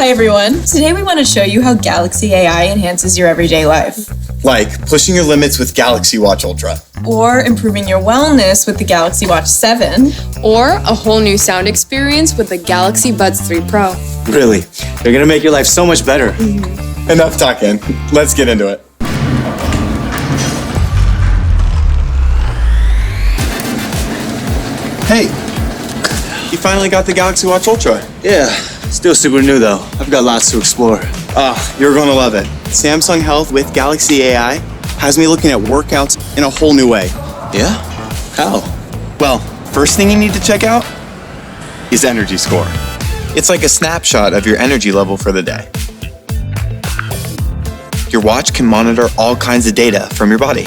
Hi everyone. Today we want to show you how Galaxy AI enhances your everyday life. Like pushing your limits with Galaxy Watch Ultra. Or improving your wellness with the Galaxy Watch7. Or a whole new sound experience with the Galaxy Buds 3 Pro. Really, they're gonna make your life so much better. Enough talking. Let's get into it. Hey, you finally got the Galaxy Watch Ultra. Yeah, still super new though. I've got lots to explore. You're gonna love it. Samsung Health with Galaxy AI has me looking at workouts in a whole new way. Yeah? How? Well, first thing you need to check out is Energy Score. It's like a snapshot of your energy level for the day. Your watch can monitor all kinds of data from your body.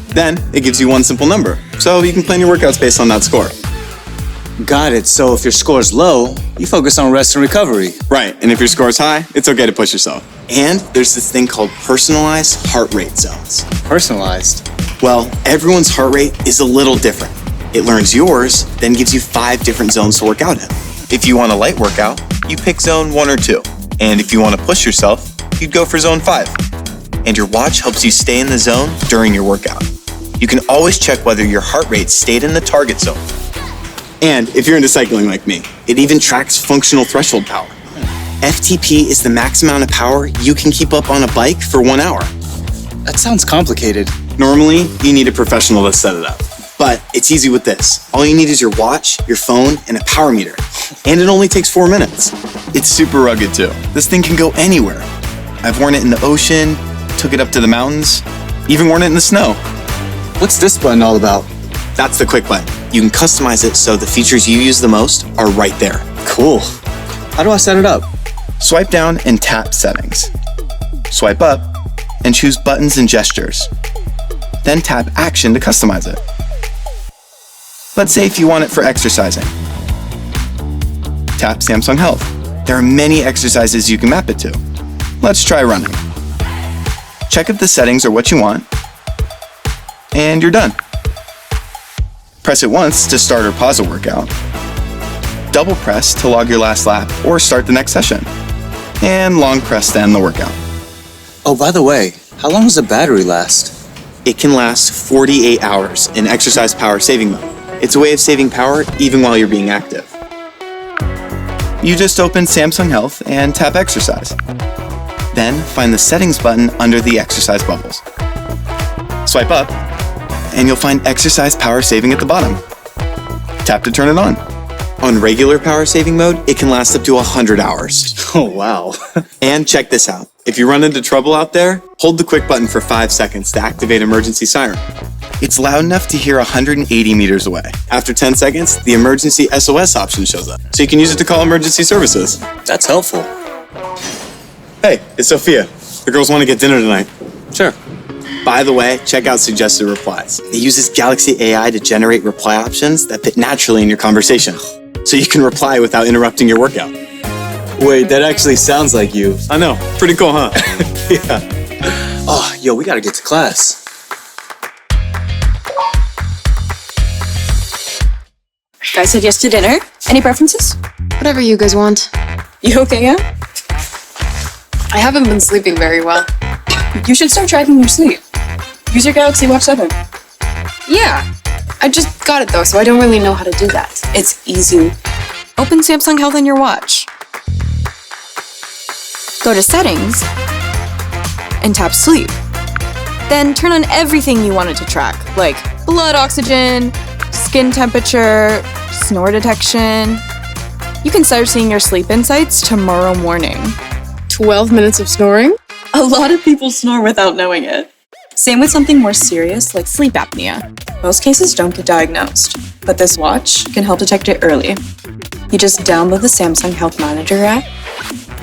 Then it gives you one simple number, so you can plan your workouts based on that score. Got it. So if your score's low, you focus on rest and recovery. Right, and if your score's high, it's okay to push yourself. And there's this thing called personalized heart rate zones. Personalized. Well, everyone's heart rate is a little different. It learns yours, then gives you 5 different zones to work out in. If you want a light workout, you pick zone 1 or 2. And if you want to push yourself, you'd go for zone 5. And your watch helps you stay in the zone during your workout. You can always check whether your heart rate stayed in the target zone. And if you're into cycling like me, it even tracks functional threshold power. FTP is the max amount of power you can keep up on a bike for 1 hour. That sounds complicated. Normally, you need a professional to set it up. But it's easy with this. All you need is your watch, your phone, and a power meter. And it only takes 4 minutes. It's super rugged too. This thing can go anywhere. I've worn it in the ocean, took it up to the mountains, even worn it in the snow. What's this button all about? That's the quick button. You can customize it so the features you use the most are right there. Cool. How do I set it up? Swipe down and tap Settings. Swipe up and choose Buttons and Gestures. Then tap Action to customize it. Let's say if you want it for exercising. Tap Samsung Health. There are many exercises you can map it to. Let's try running. Check if the settings are what you want, and you're done. Press it once to start or pause a workout. Double press to log your last lap or start the next session. And long press to end the workout. Oh, by the way, how long does the battery last? It can last 48 hours in exercise power saving mode. It's a way of saving power even while you're being active. You just open Samsung Health and tap Exercise. Then find the Settings button under the exercise bubbles. Swipe up, and you'll find Exercise Power Saving at the bottom. Tap to turn it on. On regular power saving mode, it can last up to 100 hours. Oh, wow. And check this out. If you run into trouble out there, hold the quick button for 5 seconds to activate emergency siren. It's loud enough to hear 180 meters away. After 10 seconds, the emergency SOS option shows up, so you can use it to call emergency services. That's helpful. Hey, it's Sophia. The girls want to get dinner tonight. Sure. By the way, check out suggested replies. It uses Galaxy AI to generate reply options that fit naturally in your conversation, so you can reply without interrupting your workout. Wait, that actually sounds like you. I know, pretty cool, huh? Yeah. Oh, yo, we gotta get to class. Guys said yes to dinner. Any preferences? Whatever you guys want. You okay, yeah? I haven't been sleeping very well. You should start tracking your sleep. Use your Galaxy Watch7. Yeah, I just got it though, so I don't really know how to do that. It's easy. Open Samsung Health on your watch. Go to Settings and tap Sleep. Then turn on everything you want it to track, like blood oxygen, skin temperature, snore detection. You can start seeing your sleep insights tomorrow morning. 12 minutes of snoring? A lot of people snore without knowing it. Same with something more serious like sleep apnea. Most cases don't get diagnosed, but this watch can help detect it early. You just download the Samsung Health Manager app.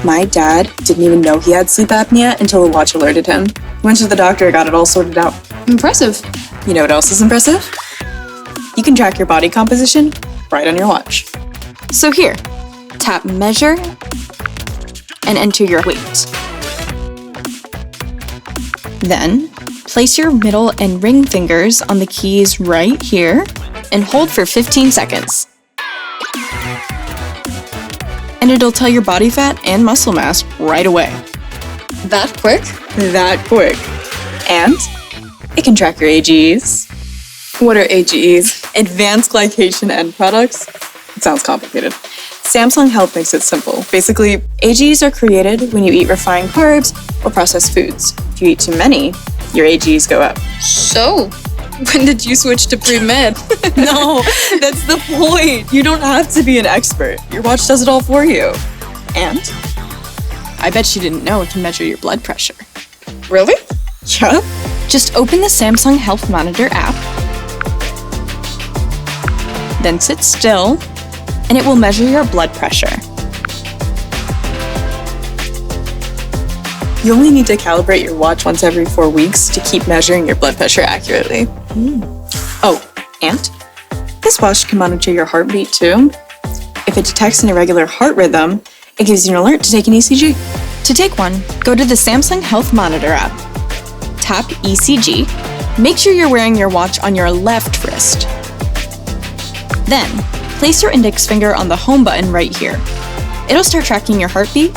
My dad didn't even know he had sleep apnea until the watch alerted him. He went to the doctor and got it all sorted out. Impressive. You know what else is impressive? You can track your body composition right on your watch. So here, tap Measure and enter your weight. Then, place your middle and ring fingers on the keys right here and hold for 15 seconds. And and it'll tell your body fat and muscle mass right away. That quick? That quick. And it can track your AGEs. What are AGEs? Advanced glycation end products. It sounds complicated. Samsung Health makes it simple. Basically, AGEs are created when you eat refined carbs or processed foods. If you eat too many, your AGEs go up. So, when did you switch to pre-med? No, that's the point. You don't have to be an expert. Your watch does it all for you. And I bet you didn't know it can measure your blood pressure. Really? Yeah. Just open the Samsung Health Monitor app, then sit still, and it will measure your blood pressure. You only need to calibrate your watch once every 4 weeks to keep measuring your blood pressure accurately. Oh, and this watch can monitor your heartbeat too. If it detects an irregular heart rhythm, it gives you an alert to take an ECG. To take one, go to the Samsung Health Monitor app. Tap ECG. Make sure you're wearing your watch on your left wrist. Then, place your index finger on the home button right here. It'll start tracking your heartbeat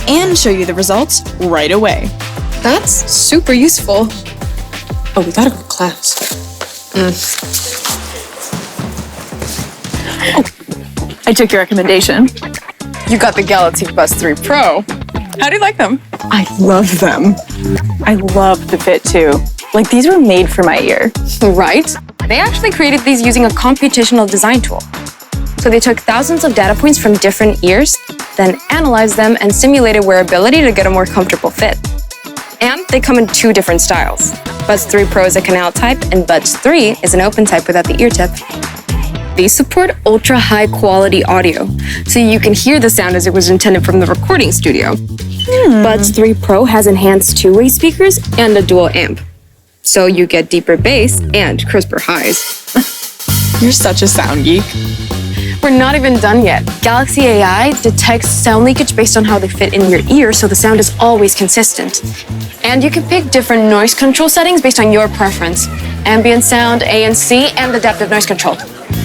and show you the results right away. That's super useful. Oh, we gotta go to class. Oh, I took your recommendation. You got the Galaxy Buds 3 Pro. How do you like them? I love them. I love the fit too. Like, these were made for my ear. Right? They actually created these using a computational design tool. So they took thousands of data points from different ears, then analyzed them and simulated wearability to get a more comfortable fit. And they come in 2 different styles. Buds 3 Pro is a canal type, and Buds 3 is an open type without the ear tip. These support ultra high quality audio, so you can hear the sound as it was intended from the recording studio. Buds 3 Pro has enhanced 2-way speakers and a dual amp, so you get deeper bass and crisper highs. You're such a sound geek. We're not even done yet. Galaxy AI detects sound leakage based on how they fit in your ear, so the sound is always consistent. And you can pick different noise control settings based on your preference. Ambient sound, ANC, and adaptive noise control.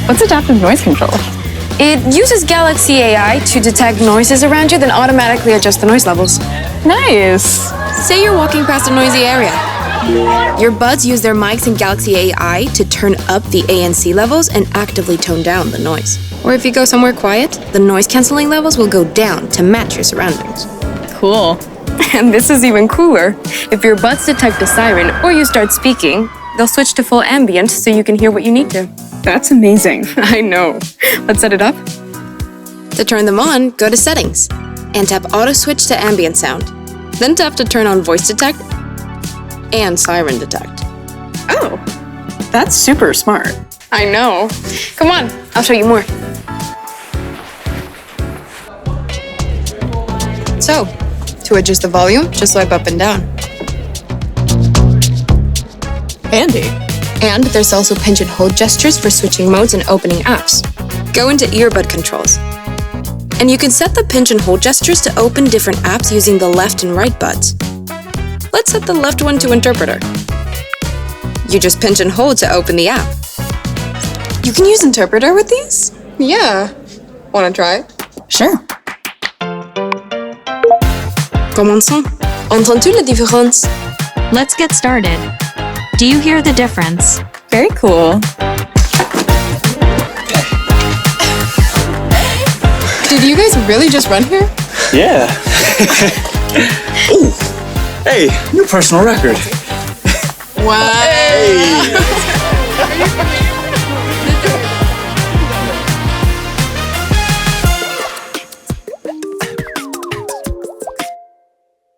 What's adaptive noise control? It uses Galaxy AI to detect noises around you, then automatically adjust the noise levels. Nice. Say you're walking past a noisy area. Your buds use their mics and Galaxy AI to turn up the ANC levels and actively tone down the noise. Or if you go somewhere quiet, the noise canceling levels will go down to match your surroundings. Cool. And this is even cooler. If your buds detect a siren or you start speaking, they'll switch to full ambient so you can hear what you need to. That's amazing. I know. Let's set it up. To turn them on, go to Settings and tap Auto Switch to Ambient Sound. Then tap to turn on Voice Detect and Siren Detect. Oh, that's super smart. I know. Come on, I'll show you more. So, to adjust the volume, just swipe up and down. Handy. And there's also pinch and hold gestures for switching modes and opening apps. Go into earbud controls. And you can set the pinch and hold gestures to open different apps using the left and right buds. Let's set the left one to interpreter. You just pinch and hold to open the app. You can use interpreter with these? Yeah. Wanna try it? Sure. Commençons. Entends-tu la différence? Let's get started. Do you hear the difference? Very cool. Did you guys really just run here? Yeah. Ooh. Hey, new personal record. Wow. Hey.